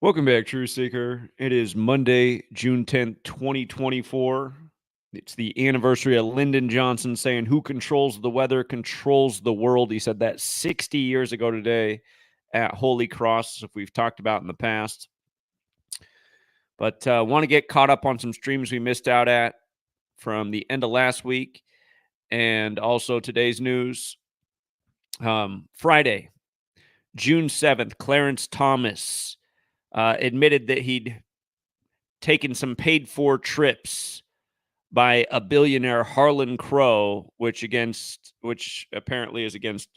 Welcome back, True Seeker. It is Monday, June 10th, 2024. It's the anniversary of Lyndon Johnson saying, "Who controls the weather controls the world." He said that 60 years ago today at Holy Cross, if we've talked about in the past. But want to get caught up on some streams we missed out at from the end of last week and also today's news. Friday, June 7th, Clarence Thomas admitted that he'd taken some paid-for trips by a billionaire, Harlan Crow, which apparently is against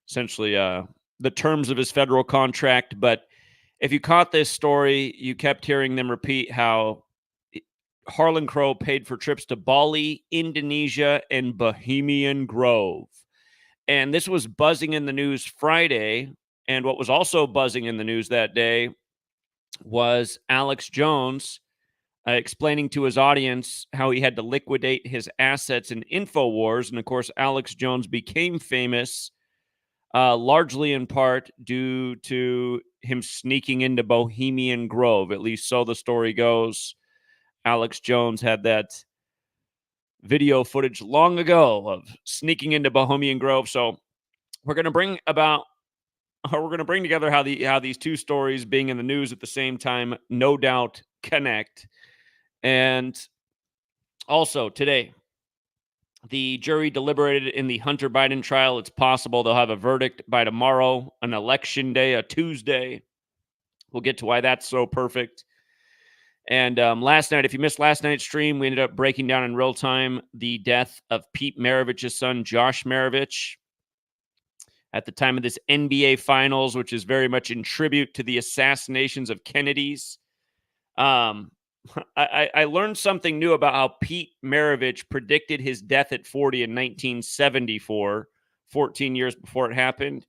essentially the terms of his federal contract. But if you caught this story, you kept hearing them repeat how Harlan Crow paid for trips to Bali, Indonesia, and Bohemian Grove. And this was buzzing in the news Friday. And what was also buzzing in the news that day was Alex Jones explaining to his audience how he had to liquidate his assets in InfoWars. And of course, Alex Jones became famous largely in part due to him sneaking into Bohemian Grove. At least so the story goes. Alex Jones had that video footage long ago of sneaking into Bohemian Grove. So we're going to bring together how these two stories being in the news at the same time, no doubt, connect. And also today, the jury deliberated in the Hunter Biden trial. It's possible they'll have a verdict by tomorrow, an election day, a Tuesday. We'll get to why that's so perfect. And last night, if you missed last night's stream, we ended up breaking down in real time the death of Pete Maravich's son, Josh Maravich, at the time of this NBA Finals, which is very much in tribute to the assassinations of Kennedys. I learned something new about how Pete Maravich predicted his death at 40 in 1974, 14 years before it happened.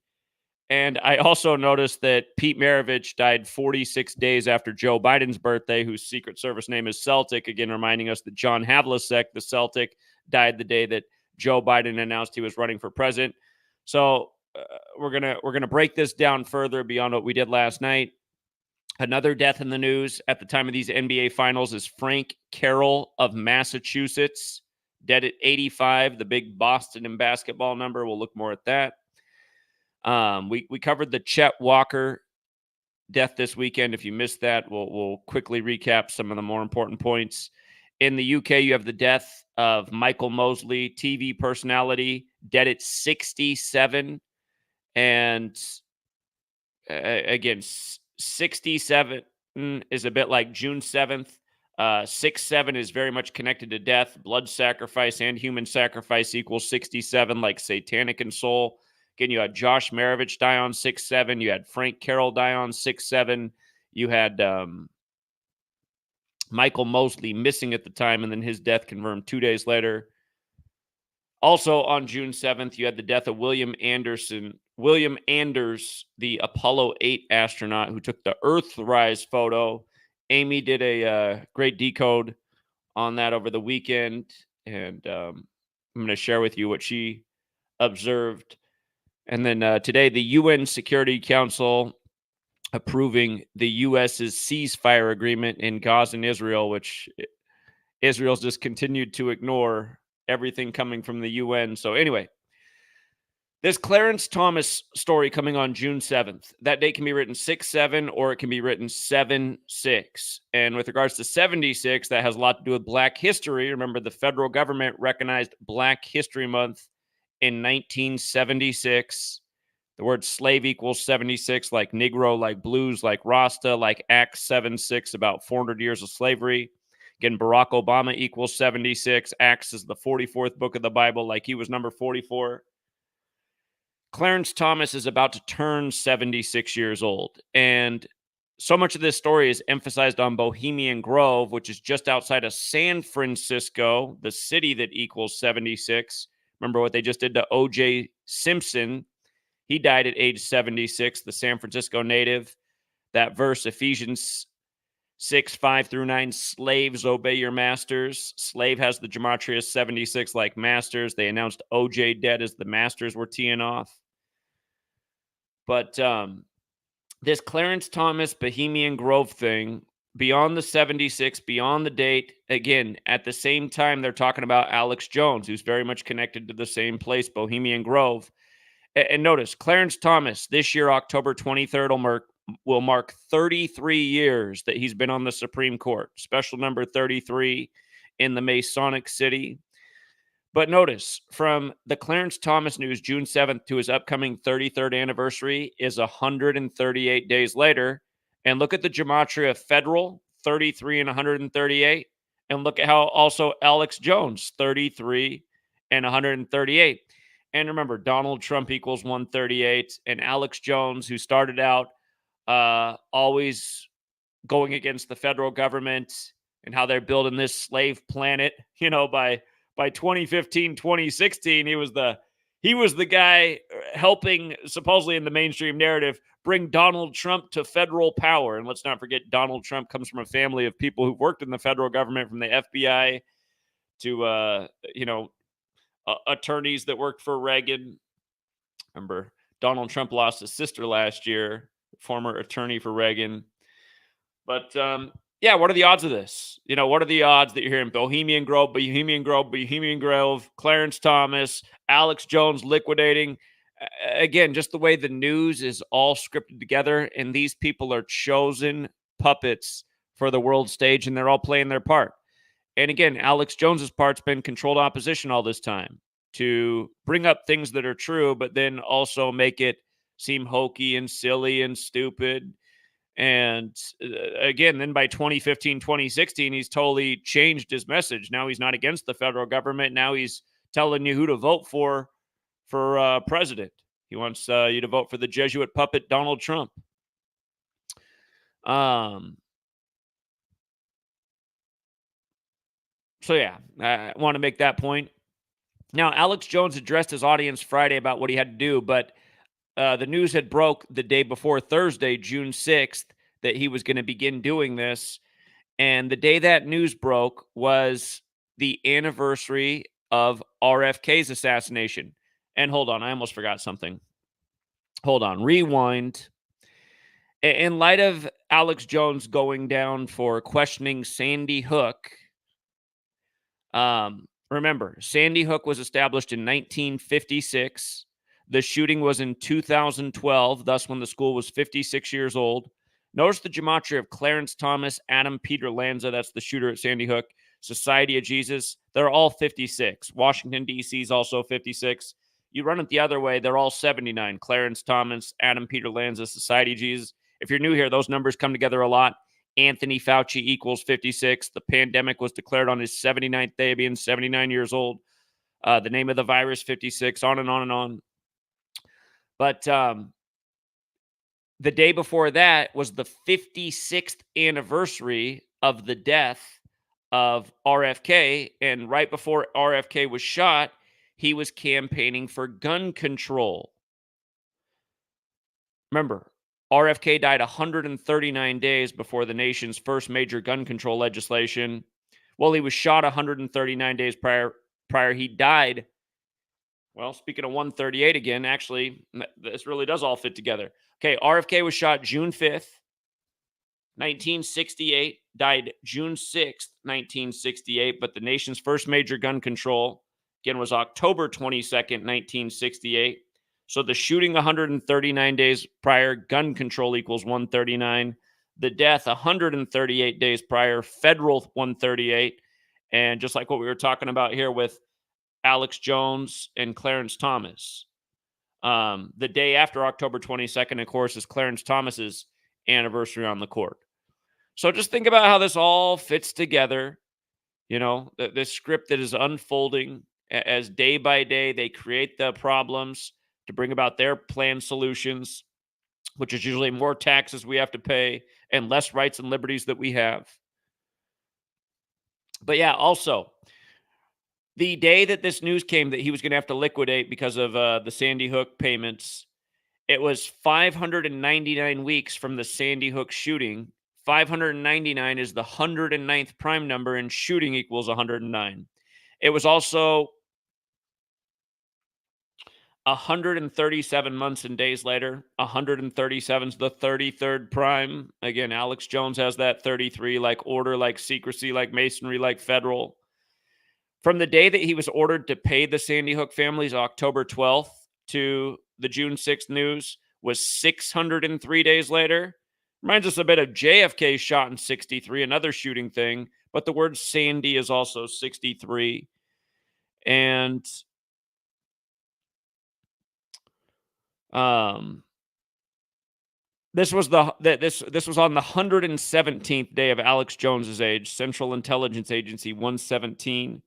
And I also noticed that Pete Maravich died 46 days after Joe Biden's birthday, whose Secret Service name is Celtic, again reminding us that John Havlicek, the Celtic, died the day that Joe Biden announced he was running for president. So we're gonna break this down further beyond what we did last night. Another death in the news at the time of these NBA Finals is Frank Carroll of Massachusetts, dead at 85, the big Boston in basketball number. We'll look more at that. We covered the Chet Walker death this weekend. If you missed that, we'll quickly recap some of the more important points. In the UK, you have the death of Michael Mosley, TV personality, dead at 67. And again, 67 is a bit like June 7th. 6-7 is very much connected to death. Blood sacrifice and human sacrifice equals 67, like satanic and soul. Again, you had Josh Maravich die on 6-7. You had Frank Carroll die on 6-7. You had Michael Mosley missing at the time, and then his death confirmed 2 days later. Also on June 7th, you had the death of William Anders, the Apollo 8 astronaut who took the Earthrise photo. Amy did a great decode on that over the weekend, and I'm going to share with you what she observed. And then today, the UN Security Council approving the U.S.'s ceasefire agreement in Gaza and Israel, which Israel's just continued to ignore everything coming from the UN. So anyway, this Clarence Thomas story coming on June 7th, that date can be written 6-7 or it can be written 7-6. And with regards to 76, that has a lot to do with Black history. Remember, the federal government recognized Black History Month in 1976. The word slave equals 76, like Negro, like blues, like Rasta, like Acts 7-6, about 400 years of slavery. Again, Barack Obama equals 76. Acts is the 44th book of the Bible, like he was number 44. Clarence Thomas is about to turn 76 years old. And so much of this story is emphasized on Bohemian Grove, which is just outside of San Francisco, the city that equals 76. Remember what they just did to O.J. Simpson. He died at age 76, the San Francisco native. That verse, Ephesians 6:5-9, slaves, obey your masters. Slave has the Gematria 76 like masters. They announced OJ dead as the masters were teeing off. But this Clarence Thomas Bohemian Grove thing, beyond the 76, beyond the date, again, at the same time, they're talking about Alex Jones, who's very much connected to the same place, Bohemian Grove. And notice, Clarence Thomas, this year, October 23rd, will mark 33 years that he's been on the Supreme Court, special number 33 in the Masonic City. But notice, from the Clarence Thomas news, June 7th, to his upcoming 33rd anniversary is 138 days later. And look at the Gematria Federal, 33 and 138. And look at how also Alex Jones, 33 and 138. And remember, Donald Trump equals 138. And Alex Jones, who started out always going against the federal government and how they're building this slave planet, by 2015, 2016, he was the guy helping, supposedly in the mainstream narrative, bring Donald Trump to federal power. And let's not forget, Donald Trump comes from a family of people who've worked in the federal government, from the FBI to attorneys that worked for Reagan. Remember, Donald Trump lost his sister last year, former attorney for Reagan. But yeah, what are the odds of this? What are the odds that you're hearing Bohemian Grove, Clarence Thomas, Alex Jones liquidating? Again, just the way the news is all scripted together, and these people are chosen puppets for the world stage, and they're all playing their part. And again, Alex Jones's part's been controlled opposition all this time, to bring up things that are true, but then also make it seem hokey and silly and stupid. And again, then by 2015, 2016, he's totally changed his message. Now he's not against the federal government. Now he's telling you who to vote for president. He wants you to vote for the Jesuit puppet Donald Trump. So yeah, I want to make that point. Now, Alex Jones addressed his audience Friday about what he had to do, but the news had broke the day before, Thursday, June 6th, that he was going to begin doing this. And the day that news broke was the anniversary of RFK's assassination. And hold on, I almost forgot something. Hold on, rewind. In light of Alex Jones going down for questioning Sandy Hook, remember, Sandy Hook was established in 1956. The shooting was in 2012, thus when the school was 56 years old. Notice the gematria of Clarence Thomas, Adam Peter Lanza, that's the shooter at Sandy Hook, Society of Jesus, they're all 56. Washington, D.C. is also 56. You run it the other way, they're all 79. Clarence Thomas, Adam Peter Lanza, Society of Jesus. If you're new here, those numbers come together a lot. Anthony Fauci equals 56. The pandemic was declared on his 79th day, being 79 years old. The name of the virus, 56, on and on and on. But the day before that was the 56th anniversary of the death of RFK. And right before RFK was shot, he was campaigning for gun control. Remember, RFK died 139 days before the nation's first major gun control legislation. Well, he was shot 139 days prior. He died. Well, speaking of 138 again, actually, this really does all fit together. Okay, RFK was shot June 5th, 1968, died June 6th, 1968, but the nation's first major gun control, again, was October 22nd, 1968. So the shooting 139 days prior, gun control equals 139. The death 138 days prior, federal 138. And just like what we were talking about here with Alex Jones and Clarence Thomas. The day after October 22nd, of course, is Clarence Thomas's anniversary on the court. So just think about how this all fits together. This script that is unfolding as day by day they create the problems to bring about their planned solutions, which is usually more taxes we have to pay and less rights and liberties that we have. But yeah, also, the day that this news came that he was going to have to liquidate because of the Sandy Hook payments, it was 599 weeks from the Sandy Hook shooting. 599 is the 109th prime number, and shooting equals 109. It was also 137 months and days later, 137 is the 33rd prime. Again, Alex Jones has that 33, like order, like secrecy, like masonry, like federal. From the day that he was ordered to pay the Sandy Hook families, October 12th, to the June 6th news, was 603 days later. Reminds us a bit of JFK shot in 63, another shooting thing, but the word Sandy is also 63. And this was this was on the 117th day of Alex Jones's age, Central Intelligence Agency 117.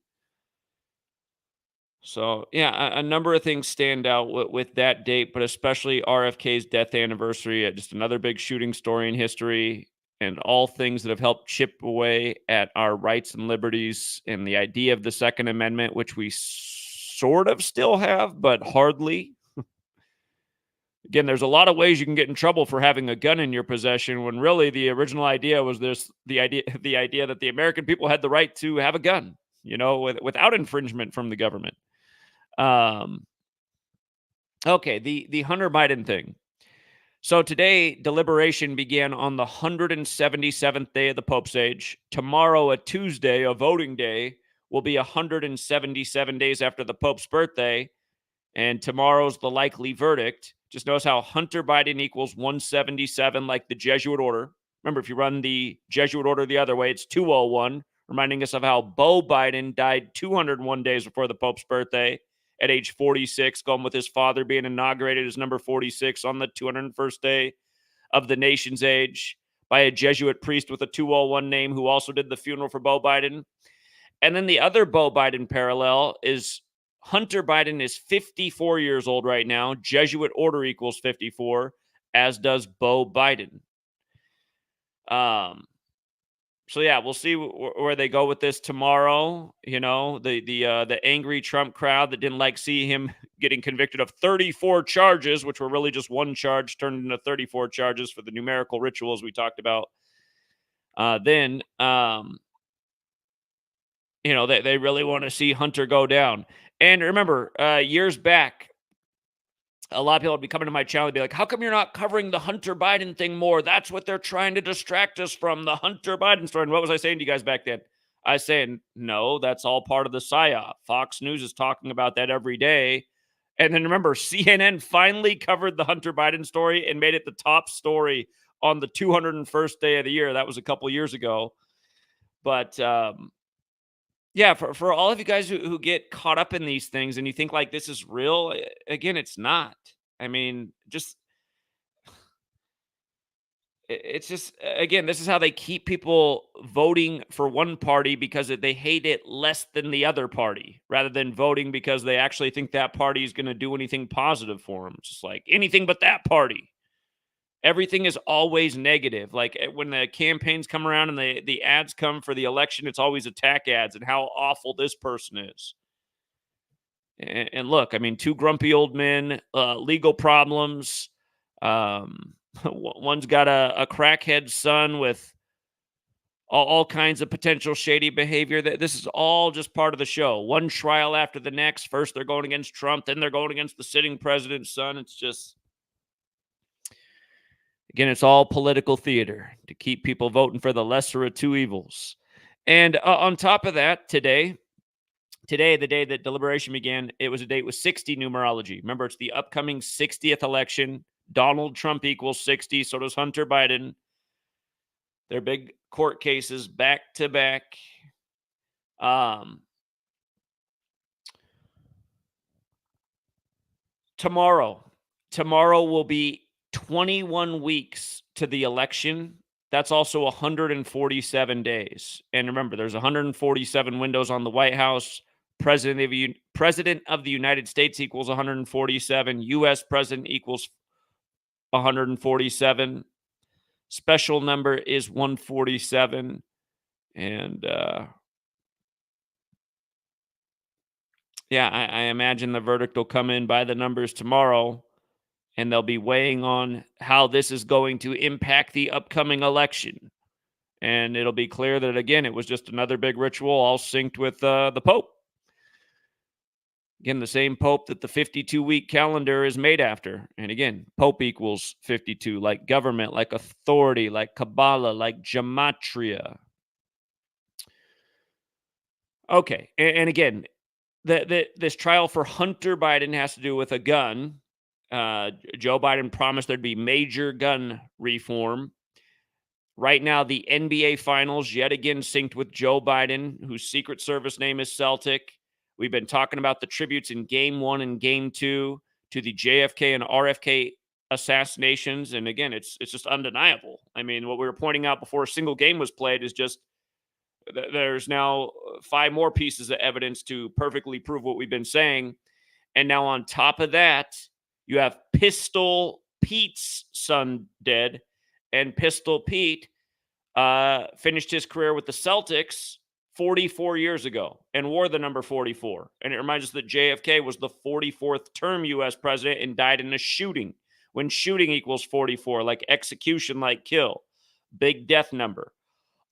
So, yeah, a number of things stand out with that date, but especially RFK's death anniversary, just another big shooting story in history, and all things that have helped chip away at our rights and liberties and the idea of the Second Amendment, which we sort of still have, but hardly. Again, there's a lot of ways you can get in trouble for having a gun in your possession when really the original idea was the idea that the American people had the right to have a gun, without infringement from the government. Okay, the Hunter Biden thing. So today, deliberation began on the 177th day of the Pope's age. Tomorrow, a Tuesday, a voting day, will be 177 days after the Pope's birthday. And tomorrow's the likely verdict. Just notice how Hunter Biden equals 177, like the Jesuit order. Remember, if you run the Jesuit order the other way, it's 201, reminding us of how Beau Biden died 201 days before the Pope's birthday at age 46, going with his father being inaugurated as number 46 on the 201st day of the nation's age by a Jesuit priest with a 201 name who also did the funeral for Beau Biden. And then the other Beau Biden parallel is Hunter Biden is 54 years old right now. Jesuit order equals 54, as does Beau Biden. So yeah, we'll see where they go with this tomorrow. The angry Trump crowd that didn't like see him getting convicted of 34 charges, which were really just one charge turned into 34 charges for the numerical rituals we talked about. They really want to see Hunter go down. And remember, years back, a lot of people would be coming to my channel and be like, how come you're not covering the Hunter Biden thing more? That's what they're trying to distract us from, the Hunter Biden story. And what was I saying to you guys back then? I was saying, no, that's all part of the PSYOP. Fox News is talking about that every day. And then remember, CNN finally covered the Hunter Biden story and made it the top story on the 201st day of the year. That was a couple years ago. But yeah, for all of you guys who get caught up in these things and you think like this is real, again, it's not. I mean, it's just, again, this is how they keep people voting for one party because they hate it less than the other party, rather than voting because they actually think that party is going to do anything positive for them. It's just like anything but that party. Everything is always negative. Like when the campaigns come around and the ads come for the election, it's always attack ads and how awful this person is. And look, I mean, two grumpy old men, legal problems. One's got a crackhead son with all kinds of potential shady behavior. This is all just part of the show. One trial after the next. First, they're going against Trump. Then they're going against the sitting president's son. It's just... Again, it's all political theater to keep people voting for the lesser of two evils. And on top of that, today, the day that deliberation began, it was a date with 60 numerology. Remember, it's the upcoming 60th election. Donald Trump equals 60. So does Hunter Biden. They're big court cases back to back. Tomorrow will be 21 weeks to the election. That's also 147 days. And remember, there's 147 windows on the White House. President of the United States equals 147. U.S. president equals 147. Special number is 147. And yeah, I imagine the verdict will come in by the numbers tomorrow. And they'll be weighing on how this is going to impact the upcoming election. And it'll be clear that, again, it was just another big ritual all synced with the Pope. Again, the same Pope that the 52-week calendar is made after. And again, Pope equals 52, like government, like authority, like Kabbalah, like Gematria. Okay, and again, this trial for Hunter Biden has to do with a gun. Joe Biden promised there'd be major gun reform. Right now, the NBA Finals yet again synced with Joe Biden, whose Secret Service name is Celtic. We've been talking about the tributes in Game 1 and Game 2 to the JFK and RFK assassinations. And again, it's just undeniable. I mean, what we were pointing out before a single game was played is just there's now 5 more pieces of evidence to perfectly prove what we've been saying. And now on top of that, you have Pistol Pete's son dead. And Pistol Pete finished his career with the Celtics 44 years ago and wore the number 44. And it reminds us that JFK was the 44th term U.S. president and died in a shooting. When shooting equals 44, like execution, like kill. Big death number.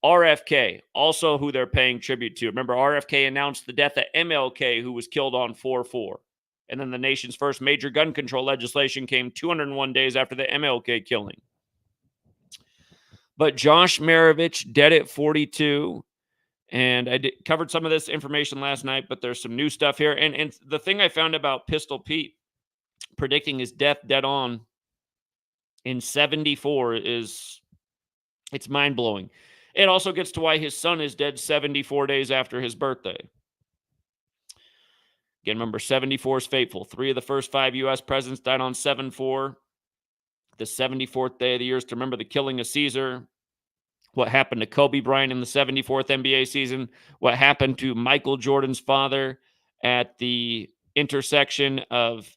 RFK, also who they're paying tribute to. Remember, RFK announced the death of MLK, who was killed on 4/4. And then the nation's first major gun control legislation came 201 days after the MLK killing. But Josh Maravich, dead at 42. And I covered some of this information last night, but there's some new stuff here. And the thing I found about Pistol Pete predicting his death dead on in 74 is, it's mind-blowing. It also gets to why his son is dead 74 days after his birthday. Again, remember, 74 is fateful. 3 of the first 5 U.S. presidents died on 7/4. The 74th day of the year is to remember the killing of Caesar. What happened to Kobe Bryant in the 74th NBA season. What happened to Michael Jordan's father at the intersection of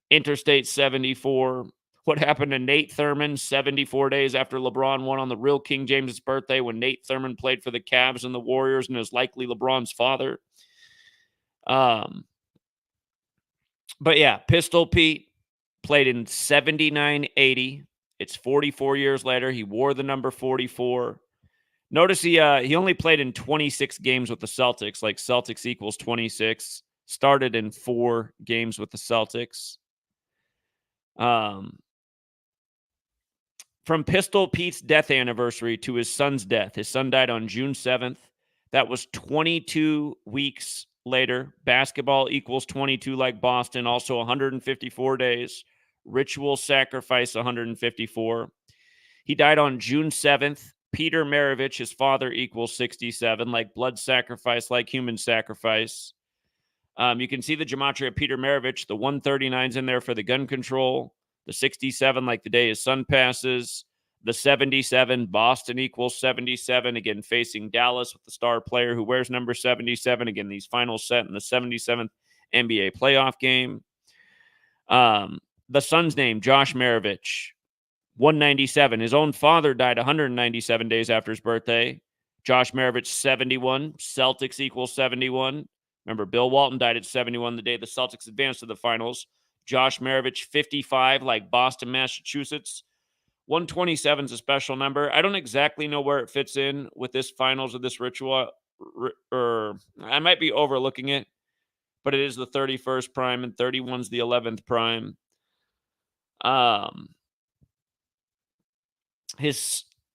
Interstate 74. What happened to Nate Thurman 74 days after LeBron won on the real King James' birthday when Nate Thurman played for the Cavs and the Warriors and is likely LeBron's father. But yeah, Pistol Pete played in 79-80. It's 44 years later. He wore the number 44. Notice he only played in 26 games with the Celtics, like Celtics equals 26. Started in 4 games with the Celtics. From Pistol Pete's death anniversary to his son's death. His son died on June 7th. That was 22 weeks later. Basketball equals 22 like Boston. Also 154 days. Ritual sacrifice 154. He died on June 7th. Peter Maravich, his father, equals 67. Like blood sacrifice, like human sacrifice. You can see the gematria of Peter Maravich. The 139's in there for the gun control. The 67, like the day his son passes. The 77, Boston equals 77. Again, facing Dallas with the star player who wears number 77. Again, these finals set in the 77th NBA playoff game. The son's name, Josh Maravich, 197. His own father died 197 days after his birthday. Josh Maravich, 71. Celtics equals 71. Remember, Bill Walton died at 71 the day the Celtics advanced to the finals. Josh Maravich, 55, like Boston, Massachusetts. 127 is a special number. I don't exactly know where it fits in with this finals of this ritual, or I might be overlooking it, but it is the 31st prime, and 31's the 11th prime.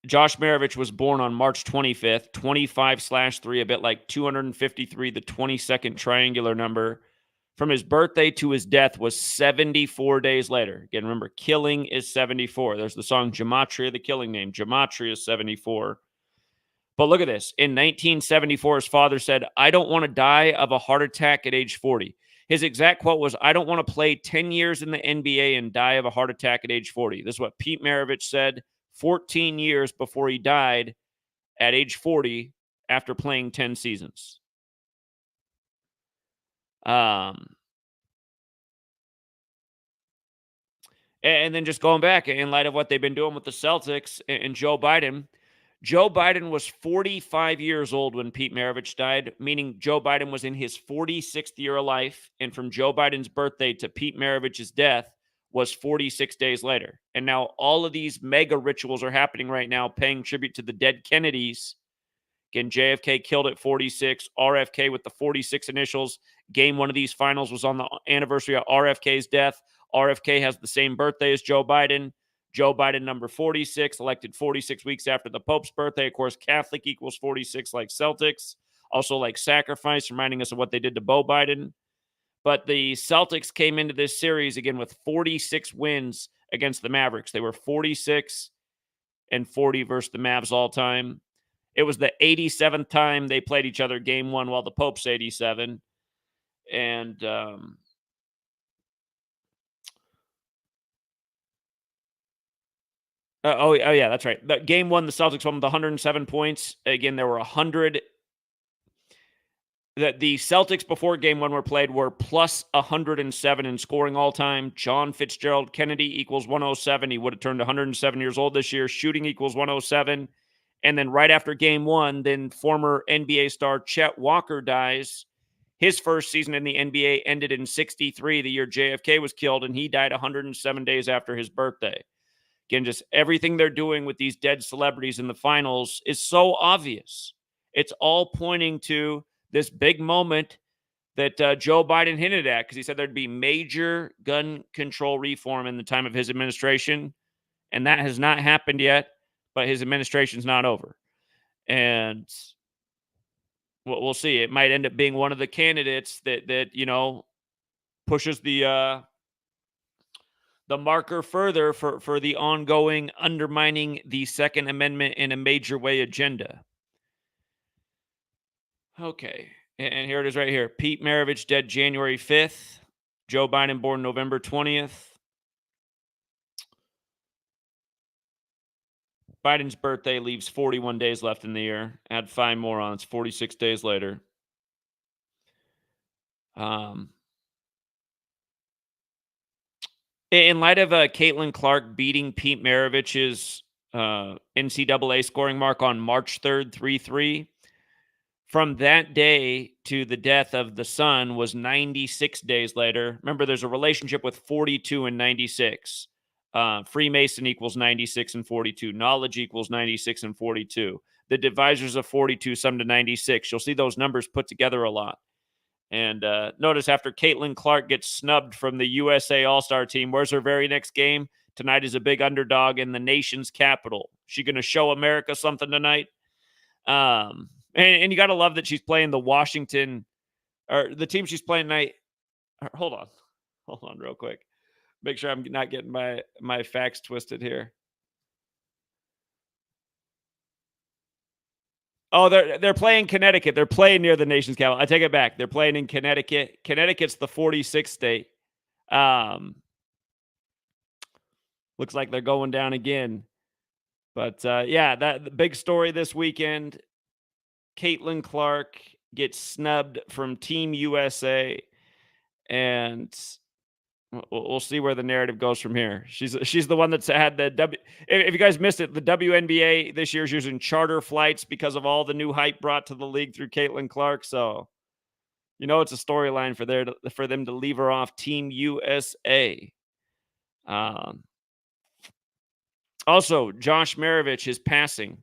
Josh Maravich was born on March 25th, 25/3, a bit like 253, the 22nd triangular number. From his birthday to his death was 74 days later. Again, remember, killing is 74. There's the song Gematria, the killing name. Gematria is 74. But look at this. In 1974, his father said, "I don't want to die of a heart attack at age 40. His exact quote was, "I don't want to play 10 years in the NBA and die of a heart attack at age 40. This is what Pete Maravich said 14 years before he died at age 40 after playing 10 seasons. And then just going back in light of what they've been doing with the Celtics and Joe Biden was 45 years old when Pete Maravich died, meaning Joe Biden was in his 46th year of life. And from Joe Biden's birthday to Pete Maravich's death was 46 days later. And now all of these mega rituals are happening right now, paying tribute to the dead Kennedys. Again, JFK killed at 46, RFK with the 46 initials. Game one of these finals was on the anniversary of RFK's death. RFK has the same birthday as Joe Biden. Joe Biden, number 46, elected 46 weeks after the Pope's birthday. Of course, Catholic equals 46 like Celtics. Also like sacrifice, reminding us of what they did to Beau Biden. But the Celtics came into this series again with 46 wins against the Mavericks. They were 46 and 40 versus the Mavs all time. It was the 87th time they played each other game one, while the Pope's 87. And yeah, that's right. The game one, the Celtics won with 107 points. Again, there were 100. The Celtics before game one were played were plus 107 in scoring all time. John Fitzgerald Kennedy equals 107. He would have turned 107 years old this year. Shooting equals 107. And then right after game one, then former NBA star Chet Walker dies. His first season in the NBA ended in 63, the year JFK was killed, and he died 107 days after his birthday. Again, just everything they're doing with these dead celebrities in the finals is so obvious. It's all pointing to this big moment that Joe Biden hinted at, because he said there'd be major gun control reform in the time of his administration, and that has not happened yet, but his administration's not over. And we'll see. It might end up being one of the candidates that pushes the marker further for the ongoing undermining the Second Amendment in a major way agenda. Okay, and here it is right here. Pete Maravich dead January 5th. Joe Biden born November 20th. Biden's birthday leaves 41 days left in the year. Add 5 more on. It's 46 days later. In light of Caitlin Clark beating Pete Maravich's NCAA scoring mark on March 3rd, 3-3, from that day to the death of the son was 96 days later. Remember, there's a relationship with 42 and 96. Freemason equals 96 and 42. Knowledge equals 96 and 42. The divisors of 42 sum to 96. You'll see those numbers put together a lot. And notice after Caitlin Clark gets snubbed from the USA All-Star team, where's her very next game? Tonight is a big underdog in the nation's capital. She going to show America something tonight? And you got to love that she's playing the Washington, or the team she's playing tonight. Hold on real quick. Make sure I'm not getting my facts twisted here. Oh, they're playing Connecticut. They're playing near the nation's capital. I take it back. They're playing in Connecticut. Connecticut's the 46th state. Looks like they're going down again. But yeah, the big story this weekend. Caitlin Clark gets snubbed from Team USA, and we'll see where the narrative goes from here. She's the one that's had the If you guys missed it, the WNBA this year is using charter flights because of all the new hype brought to the league through Caitlin Clark. So, it's a storyline for them to leave her off Team USA. Also, Josh Maravich is passing.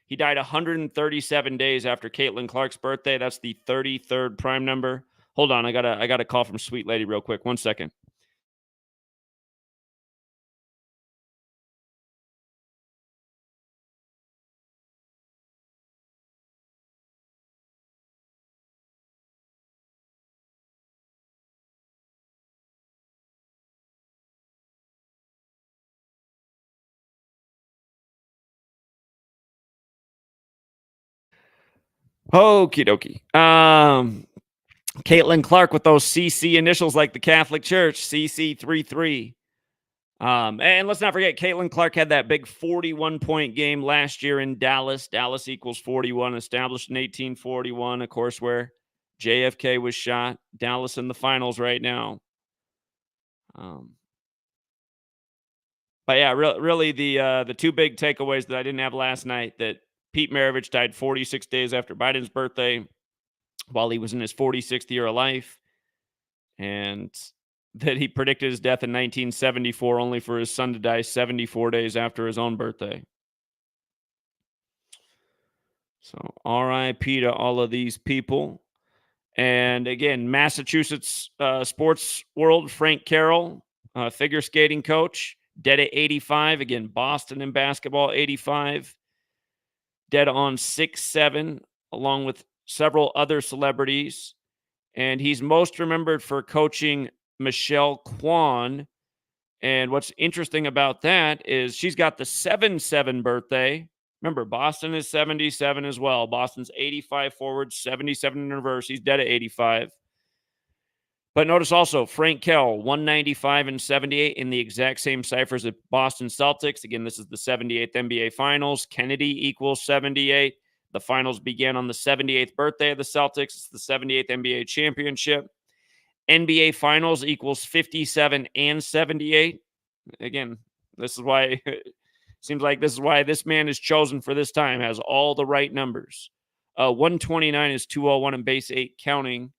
He died 137 days after Caitlin Clark's birthday. That's the 33rd prime number. Hold on, I got a call from Sweet Lady real quick. 1 second. Okie dokie. Caitlin Clark with those CC initials like the Catholic Church, CC33. And let's not forget, Caitlin Clark had that big 41-point game last year in Dallas. Dallas equals 41, established in 1841, of course, where JFK was shot. Dallas in the finals right now. But yeah, really the two big takeaways that I didn't have last night, that Pete Maravich died 46 days after Biden's birthday while he was in his 46th year of life, and that he predicted his death in 1974 only for his son to die 74 days after his own birthday. So RIP to all of these people. And again, Massachusetts sports world, Frank Carroll, figure skating coach, dead at 85. Again, Boston in basketball, 85. Dead on 6/7, along with several other celebrities. And he's most remembered for coaching Michelle Kwan. And what's interesting about that is she's got the 7/7 birthday. Remember, Boston is 77 as well. Boston's 85 forward, 77 in reverse. He's dead at 85. But notice also Frank Carroll, 195 and 78 in the exact same ciphers as Boston Celtics. Again, this is the 78th NBA Finals. Kennedy equals 78. The finals began on the 78th birthday of the Celtics. It's the 78th NBA championship. NBA Finals equals 57 and 78. Again, this is why it seems like this is why this man is chosen for this time, has all the right numbers. 129 is 201 in base 8 counting.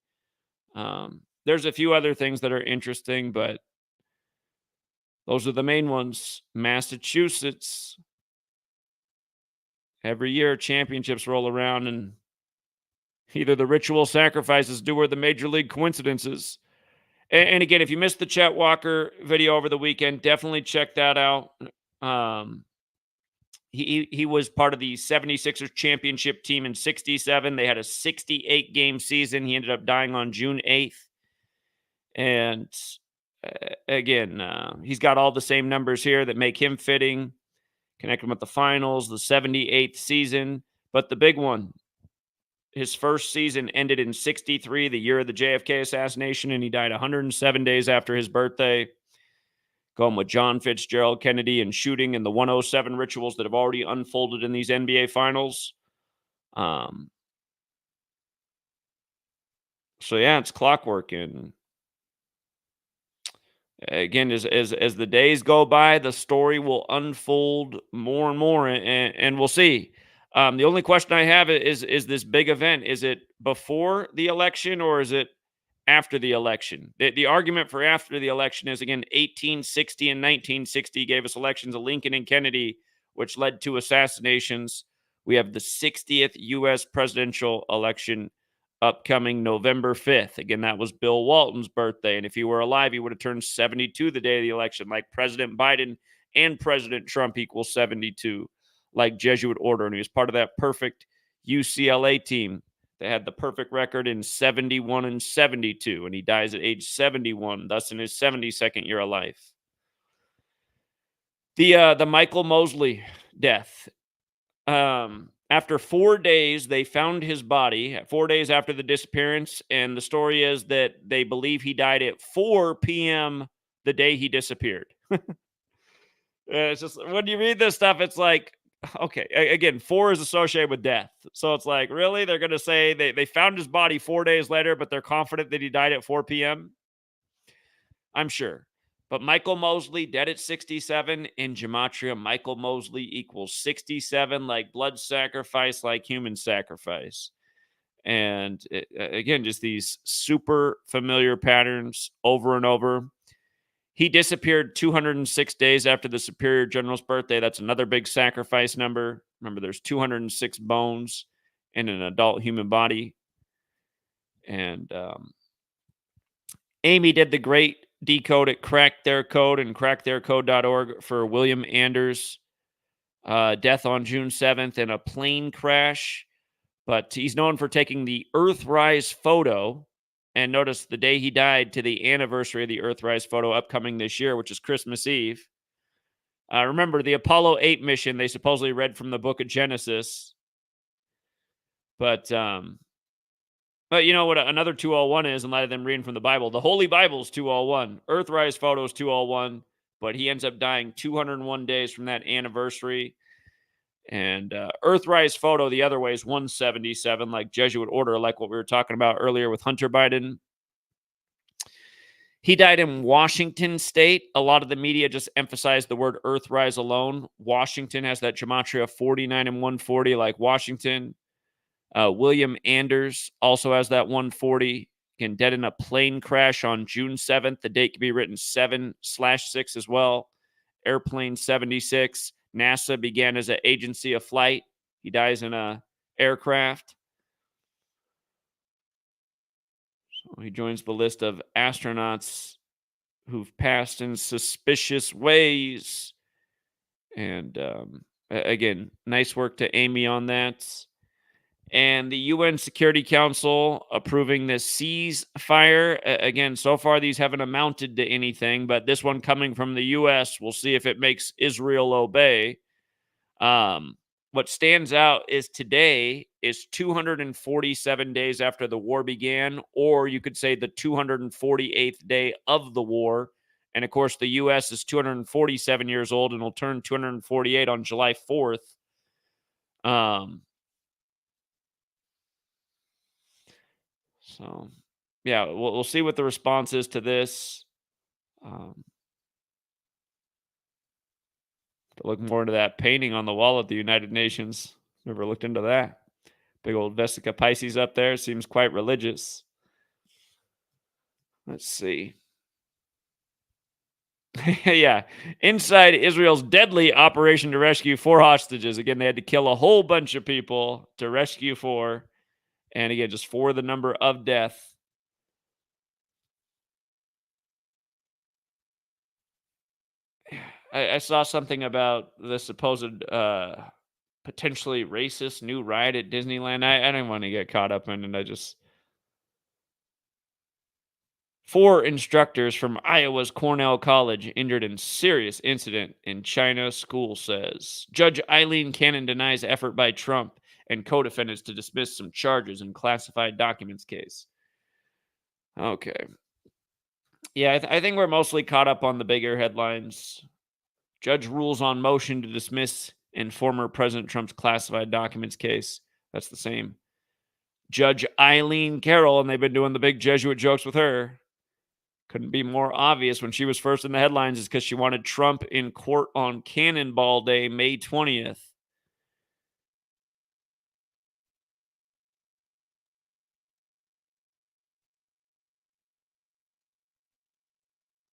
There's a few other things that are interesting, but those are the main ones. Massachusetts. Every year, championships roll around, and either the ritual sacrifices do or the major league coincidences. And again, if you missed the Chet Walker video over the weekend, definitely check that out. He was part of the 76ers championship team in 67. They had a 68-game season. He ended up dying on June 8th. And again, he's got all the same numbers here that make him fitting. Connect him with the finals, the 78th season. But the big one, his first season ended in 63, the year of the JFK assassination, and he died 107 days after his birthday. Going with John Fitzgerald Kennedy and shooting and the 107 rituals that have already unfolded in these NBA finals. So yeah, it's clockwork. And again, as the days go by, the story will unfold more and more, and we'll see. The only question I have is this big event, is it before the election or is it after the election? The argument for after the election is, again, 1860 and 1960 gave us elections of Lincoln and Kennedy, which led to assassinations. We have the 60th U.S. presidential election upcoming November 5th. Again, that was Bill Walton's birthday. And if he were alive, he would have turned 72 the day of the election, like President Biden and President Trump equal 72, like Jesuit order. And he was part of that perfect UCLA team. They had the perfect record in 71 and 72, and he dies at age 71, thus in his 72nd year of life. The Michael Mosley death. After 4 days, they found his body, 4 days after the disappearance, and the story is that they believe he died at 4 p.m. the day he disappeared. It's just, when you read this stuff, it's like, okay, again, 4 is associated with death. So it's like, really? They're going to say they found his body 4 days later, but they're confident that he died at 4 p.m.? I'm sure. But Michael Mosley, dead at 67 in Gematria. Michael Mosley equals 67, like blood sacrifice, like human sacrifice. And again, just these super familiar patterns over and over. He disappeared 206 days after the Superior General's birthday. That's another big sacrifice number. Remember, there's 206 bones in an adult human body. And Amy did the great decode at Crack Their Code and cracktheircode.org for William Anders' death on June 7th in a plane crash. But he's known for taking the Earthrise photo. And notice the day he died to the anniversary of the Earthrise photo upcoming this year, which is Christmas Eve. Remember, the Apollo 8 mission, they supposedly read from the book of Genesis. But you know what another 201 is, in light of them reading from the Bible? The Holy Bible is 201. Earthrise photo is 201. But he ends up dying 201 days from that anniversary. And Earthrise photo the other way is 177, like Jesuit order, like what we were talking about earlier with Hunter Biden. He died in Washington State. A lot of the media just emphasized the word Earthrise alone. Washington has that gematria 49 and 140, like Washington. William Anders also has that 140. Again, dead in a plane crash on June 7th. The date can be written 7/6 as well. Airplane 76. NASA began as an agency of flight. He dies in a aircraft. So he joins the list of astronauts who've passed in suspicious ways. And again, nice work to Amy on that. And the UN Security Council approving the ceasefire. Again, so far these haven't amounted to anything, but this one coming from the US, we'll see if it makes Israel obey. What stands out is today is 247 days after the war began, or you could say the 248th day of the war. And of course, the U.S. is 247 years old and will turn 248 on July 4th. So, yeah, we'll see what the response is to this. To look more into that painting on the wall at the United Nations. Never looked into that. Big old Vesica Pisces up there. Seems quite religious. Let's see. Yeah. Inside Israel's deadly operation to rescue 4 hostages. Again, they had to kill a whole bunch of people to rescue 4. And again, just 4 the number of death. I saw something about the supposed potentially racist new ride at Disneyland. I didn't want to get caught up in it. I just 4 instructors from Iowa's Cornell College injured in serious incident in China, school says. Judge Eileen Cannon denies effort by Trump and co-defendants to dismiss some charges in classified documents case. Okay. Yeah, I think we're mostly caught up on the bigger headlines. Judge rules on motion to dismiss in former President Trump's classified documents case. That's the same. Judge Eileen Carroll, and they've been doing the big Jesuit jokes with her. Couldn't be more obvious when she was first in the headlines is because she wanted Trump in court on Cannonball Day, May 20th.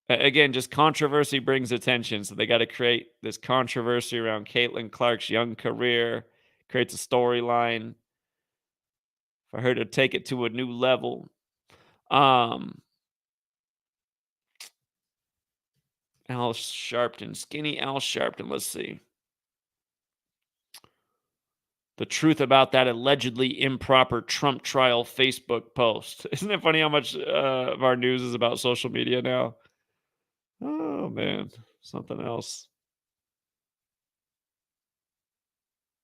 Again, just controversy brings attention. So they got to create this controversy around Caitlin Clark's young career, creates a storyline for her to take it to a new level. Al Sharpton, skinny Al Sharpton. Let's see. The truth about that allegedly improper Trump trial Facebook post. Isn't it funny how much of our news is about social media now? Oh, man. Something else.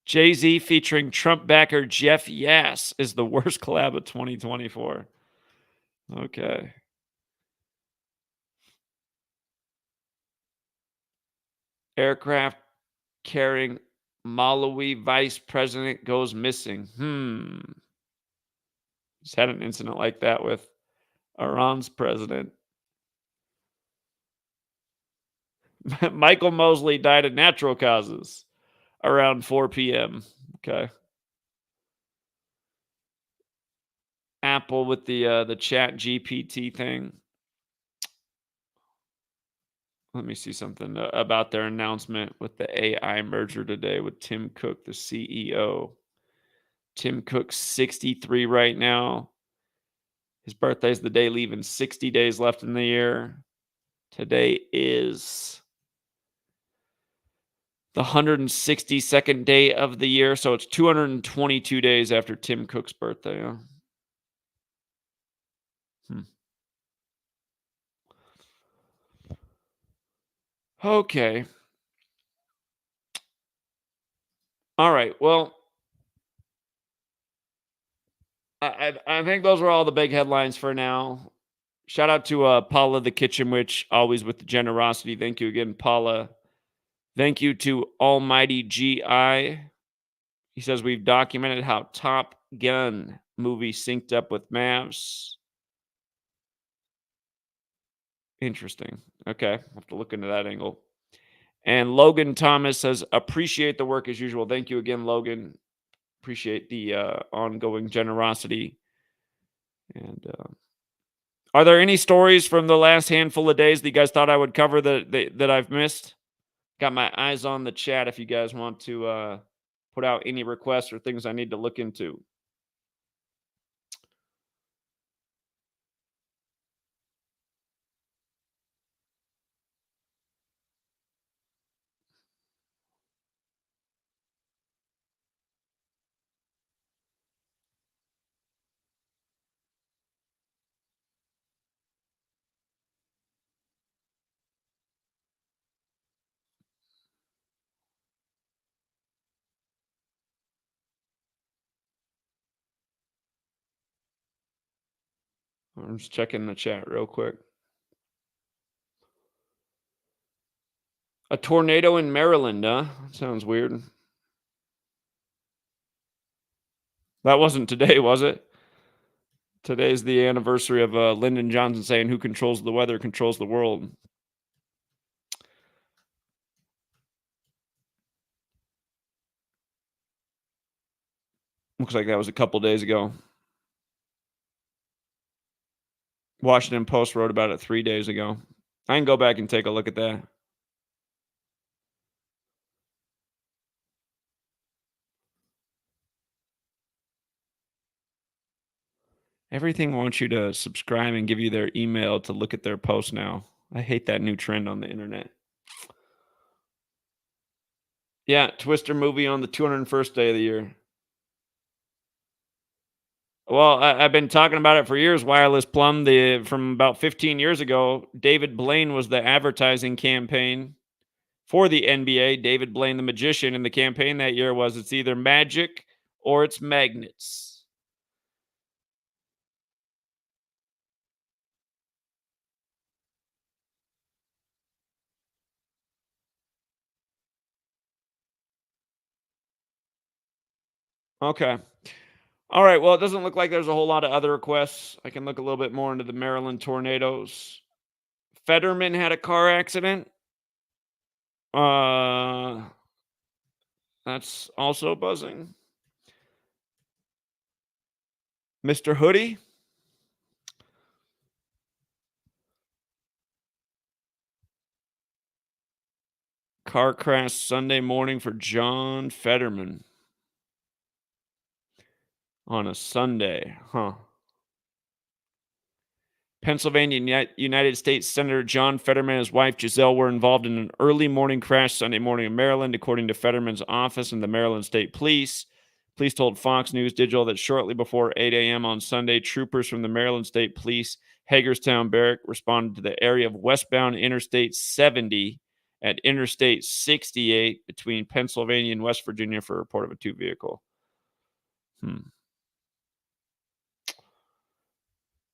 Jay-Z featuring Trump backer Jeff Yass is the worst collab of 2024. Okay. Aircraft carrying Malawi vice president goes missing. Just had an incident like that with Iran's president. Michael Mosley died of natural causes around 4 p.m. Okay. Apple with the chat GPT thing. Let me see something about their announcement with the AI merger today with Tim Cook, the CEO. Tim Cook's 63 right now. His birthday's the day leaving 60 days left in the year. Today is the 162nd day of the year, so it's 222 days after Tim Cook's birthday. Huh? Okay. All right. Well, I think those were all the big headlines for now. Shout out to Paula the Kitchen Witch, always with the generosity. Thank you again, Paula. Thank you to Almighty GI. He says we've documented how Top Gun movie synced up with Mavs. Interesting. Okay. I'll have to look into that angle. And Logan Thomas says, appreciate the work as usual. Thank you again, Logan. Appreciate the ongoing generosity. And are there any stories from the last handful of days that you guys thought I would cover that I've missed? Got my eyes on the chat if you guys want to put out any requests or things I need to look into. I'm just checking the chat real quick. A tornado in Maryland, huh? Sounds weird. That wasn't today, was it? Today's the anniversary of Lyndon Johnson saying, "Who controls the weather controls the world." Looks like that was a couple days ago. Washington Post wrote about it 3 days ago. I can go back and take a look at that. Everything wants you to subscribe and give you their email to look at their posts now. I hate that new trend on the internet. Yeah, Twister movie on the 201st day of the year. Well, I've been talking about it for years. Wireless Plum, from about 15 years ago, David Blaine was the advertising campaign for the NBA. David Blaine, the magician, and the campaign that year was it's either magic or it's magnets. Okay. All right. Well, it doesn't look like there's a whole lot of other requests. I can look a little bit more into the Maryland tornadoes. Fetterman had a car accident. Uh, that's also buzzing. Mr. Hoodie. Car crash Sunday morning for John Fetterman. On a Sunday, huh? Pennsylvania United States Senator John Fetterman and his wife Giselle were involved in an early morning crash Sunday morning in Maryland, according to Fetterman's office and the Maryland State Police. Police told Fox News Digital that shortly before 8 a.m. on Sunday, troopers from the Maryland State Police Hagerstown Barrack responded to the area of westbound Interstate 70 at Interstate 68 between Pennsylvania and West Virginia for a report of a two-vehicle.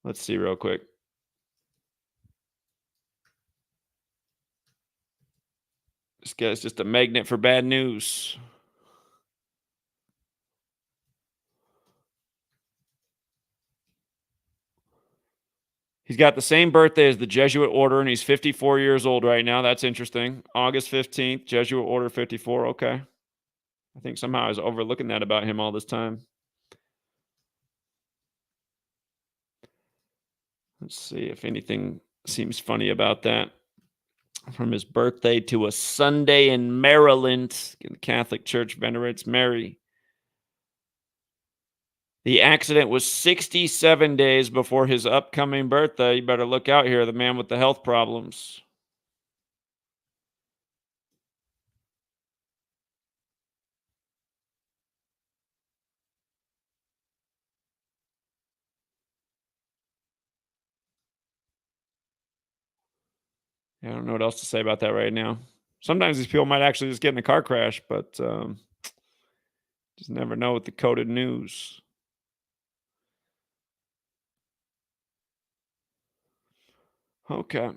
Let's see real quick. This guy's just a magnet for bad news. He's got the same birthday as the Jesuit order, and he's 54 years old right now. That's interesting. August 15th, Jesuit order 54. Okay. I think somehow I was overlooking that about him all this time. Let's see if anything seems funny about that. From his birthday to a Sunday in Maryland, the Catholic Church venerates Mary. The accident was 67 days before his upcoming birthday. You better look out here, the man with the health problems. I don't know what else to say about that right now. Sometimes these people might actually just get in a car crash, but just never know with the coded news. Okay.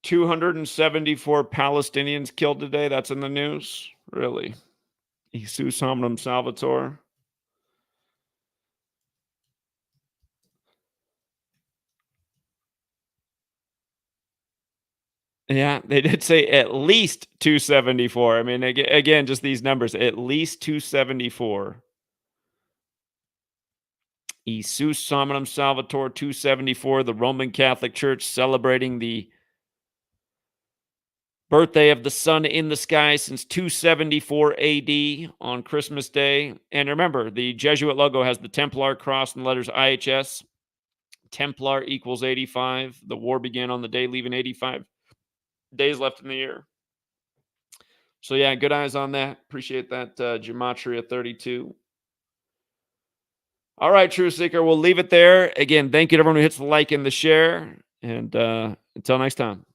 "274 Palestinians killed today." That's in the news? Really? Jesus Hominum Salvator. Yeah, they did say at least 274. I mean, again, just these numbers, at least 274. Jesus Hominum Salvator 274, the Roman Catholic Church celebrating the birthday of the sun in the sky since 274 AD on Christmas Day. And remember, the Jesuit logo has the Templar cross and the letters IHS. Templar equals 85. The war began on the day, leaving 85 days left in the year. So yeah, good eyes on that. Appreciate that, Gematria 32. All right, True Seeker, we'll leave it there. Again, thank you to everyone who hits the like and the share. And until next time.